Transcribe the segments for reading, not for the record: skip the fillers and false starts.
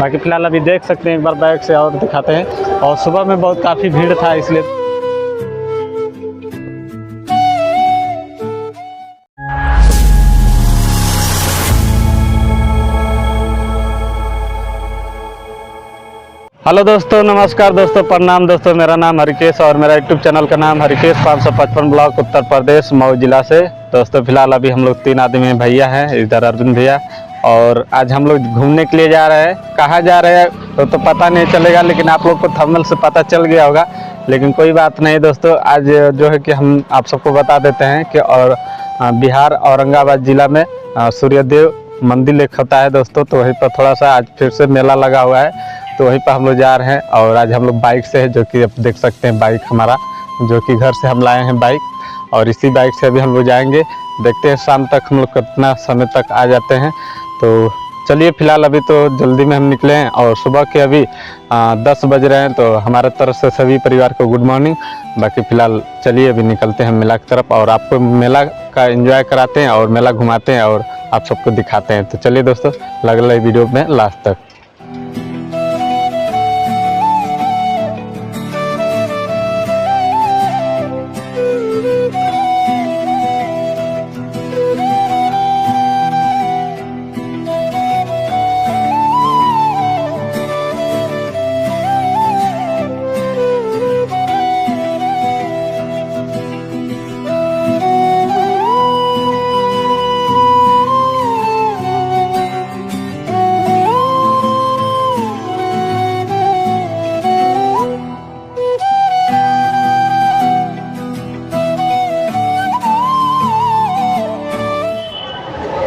बाकी फ़िलहाल अभी देख सकते हैं, एक बार बैक से और दिखाते हैं। और सुबह में बहुत काफ़ी भीड़ था इसलिए। हेलो दोस्तों, नमस्कार दोस्तों, प्रणाम दोस्तों। मेरा नाम हरिकेश और मेरा यूट्यूब चैनल का नाम हरिकेश 555 ब्लॉक उत्तर प्रदेश मऊ जिला से। दोस्तों फिलहाल अभी हम लोग 3 आदमी भैया हैं, इधर अर्जुन भैया, और आज हम लोग घूमने के लिए जा रहे हैं। कहाँ जा रहे हैं तो पता नहीं चलेगा, लेकिन आप लोग को थंबनेल से पता चल गया होगा। लेकिन कोई बात नहीं दोस्तों, आज जो है कि हम आप सबको बता देते हैं कि और बिहार औरंगाबाद ज़िला में सूर्यदेव मंदिर एक होता है दोस्तों। तो वहीं पर थोड़ा सा आज फिर से मेला लगा हुआ है, तो वहीं पर हम लोग जा रहे हैं। और आज हम लोग बाइक से है, जो कि आप देख सकते हैं बाइक हमारा, जो कि घर से हम लाए हैं बाइक, और इसी बाइक से अभी हम लोग जाएंगे। देखते हैं शाम तक हम लोग कितना समय तक आ जाते हैं। तो चलिए फिलहाल अभी तो जल्दी में हम निकले हैं, और सुबह के अभी 10 बज रहे हैं। तो हमारे तरफ से सभी परिवार को गुड मॉर्निंग। बाकी फ़िलहाल चलिए अभी निकलते हैं मेला की तरफ, और आपको मेला का एंजॉय कराते हैं और मेला घुमाते हैं और आप सबको दिखाते हैं। तो चलिए दोस्तों, लग रहा है वीडियो में लास्ट तक।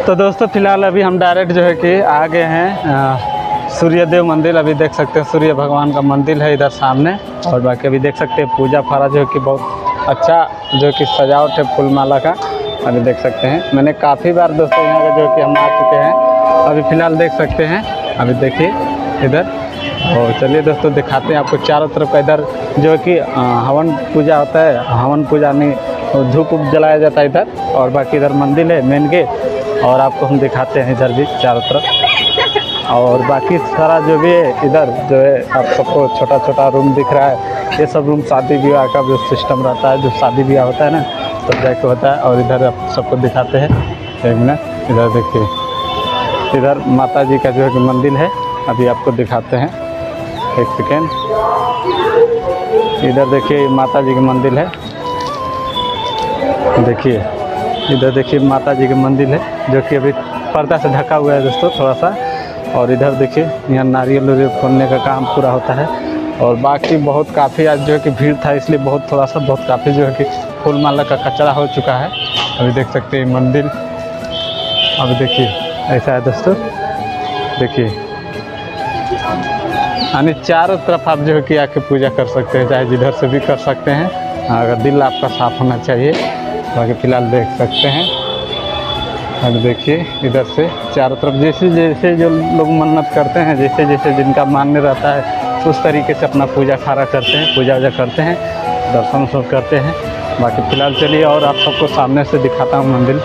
तो दोस्तों फिलहाल अभी हम डायरेक्ट जो है कि आ गए हैं सूर्यदेव मंदिर। अभी देख सकते हैं सूर्य भगवान का मंदिर है इधर सामने। और बाकी अभी देख सकते हैं पूजा फारा जो है कि बहुत अच्छा जो कि सजावट है फूल माला का। अभी देख सकते हैं, मैंने काफ़ी बार दोस्तों यहाँ का जो कि हम आ चुके हैं। अभी फ़िलहाल देख सकते हैं, अभी देखिए इधर। और चलिए दोस्तों दिखाते हैं आपको चारों तरफ का। इधर जो है कि हवन पूजा होता है, हवन पूजा नहीं, धूप जलाया जाता है इधर। और बाकी इधर मंदिर है मेन गेट, और आपको हम दिखाते हैं इधर भी चारों तरफ। और बाकी सारा जो भी है इधर जो है आप सबको छोटा छोटा रूम दिख रहा है, ये सब रूम शादी ब्याह का जो सिस्टम रहता है, जो शादी ब्याह होता है ना, तब जाके होता है। और इधर आप सबको दिखाते हैं, एक मिनट इधर देखिए, इधर माता जी का जो है कि मंदिर है। अभी आपको दिखाते हैं, एक सेकेंड। इधर देखिए माता जी का मंदिर है, देखिए इधर देखिए माता जी का मंदिर है, जो कि अभी पर्दा से ढका हुआ है दोस्तों थोड़ा सा। और इधर देखिए यहाँ नारियल फोड़ने का काम पूरा होता है। और बाकी बहुत काफ़ी आज जो है कि भीड़ था, इसलिए बहुत थोड़ा सा बहुत काफ़ी जो है कि फूल माला का कचरा हो चुका है। अभी देख सकते हैं मंदिर, अभी देखिए ऐसा है दोस्तों, देखिए यानी चारों तरफ आप जो है कि आके पूजा कर सकते हैं, चाहे जिधर से भी कर सकते हैं, अगर दिल आपका साफ़ होना चाहिए। बाकी फ़िलहाल देख सकते हैं, अब देखिए इधर से चारों तरफ जैसे जैसे जो लोग मन्नत करते हैं, जैसे जैसे जिनका मान्य रहता है, उस तरीके से अपना पूजा खारा करते हैं, पूजा वूजा करते हैं, दर्शन सब करते हैं। बाकी फ़िलहाल चलिए और आप सबको सामने से दिखाता हूँ मंदिर।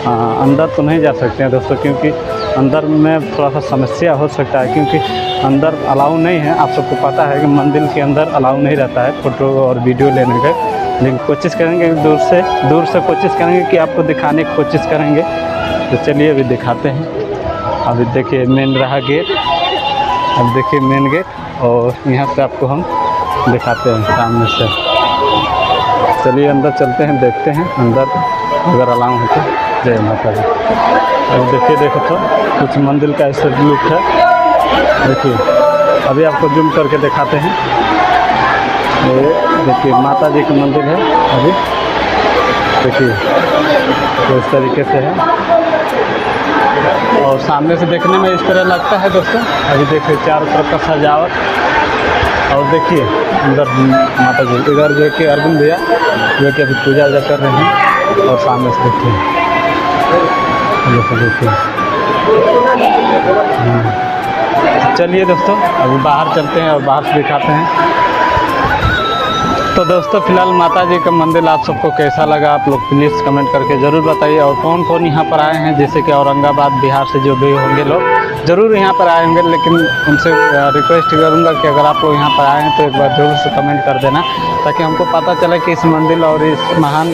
अंदर तो नहीं जा सकते हैं दोस्तों, क्योंकि अंदर में थोड़ा सा समस्या हो सकता है, क्योंकि अंदर अलाउ नहीं है। आप सबको पता है कि मंदिर के अंदर अलाउ नहीं रहता है फ़ोटो और वीडियो लेने का। लेकिन कोशिश करेंगे दूर से कोशिश करेंगे कि आपको दिखाने की कोशिश करेंगे। तो चलिए अभी दिखाते हैं। अभी देखिए मेन रहा गेट, अब देखिए मेन गेट, और यहाँ से आपको हम दिखाते हैं सामने से। चलिए अंदर चलते हैं, देखते हैं अंदर अगर अलाउ हो तो। जय माता जी। अब देखो तो कुछ मंदिर का ऐसा लुक है, देखिए अभी आपको जूम करके दिखाते हैं। ये देखिए माता जी का मंदिर है, अभी देखिए तो इस तरीके से है। और सामने से देखने में इस तरह लगता है दोस्तों। अभी देखिए चारों तरफ का सजावट, और देखिए अंदर माता जी, इधर जो कि अर्जुन भैया जो कि अभी पूजा वूजा कर रहे हैं। और सामने से देखिए चलिए दोस्तों अभी बाहर चलते हैं और बाहर से दिखाते हैं। तो दोस्तों फिलहाल माता जी का मंदिर आप सबको कैसा लगा, आप लोग प्लीज़ कमेंट करके ज़रूर बताइए। और कौन कौन यहाँ पर आए हैं, जैसे कि औरंगाबाद बिहार से जो भी होंगे लोग, ज़रूर यहाँ पर आए होंगे, लेकिन उनसे रिक्वेस्ट करूँगा कि अगर आप लोग यहाँ पर आए हैं तो एक बार ज़रूर से कमेंट कर देना, ताकि हमको पता चले कि इस मंदिर और इस महान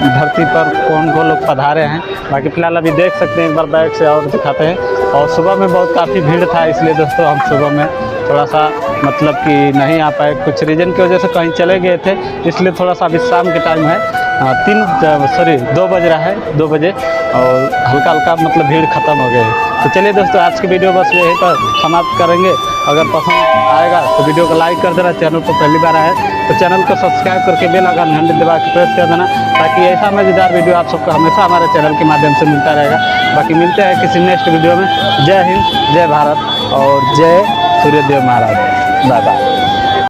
धरती पर कौन कौन लोग पधारे हैं। बाकी फ़िलहाल अभी देख सकते हैं, एक बार बैक से और दिखाते हैं। और सुबह में बहुत काफ़ी भीड़ था, इसलिए दोस्तों हम सुबह में थोड़ा सा मतलब कि नहीं आ पाए, कुछ रीज़न की वजह से कहीं चले गए थे, इसलिए थोड़ा सा अभी शाम के टाइम है, 2 बज रहा है, 2 बजे, और हल्का हल्का मतलब भीड़ ख़त्म हो गई है। तो चलिए दोस्तों, आज की वीडियो बस यहीं पर समाप्त करेंगे। अगर पसंद आएगा तो वीडियो को लाइक कर देना, चैनल पर पहली बार आए तो चैनल को सब्सक्राइब करके बेल आइकन घंटी दबा के प्रेस कर देना, ताकि ऐसा मज़ेदार वीडियो आप सबको हमेशा हमारे चैनल के माध्यम से मिलता रहेगा। बाकी मिलते हैं किसी नेक्स्ट वीडियो में। जय हिंद, जय भारत और जय सूर्यदेव महाराज। Bye bye.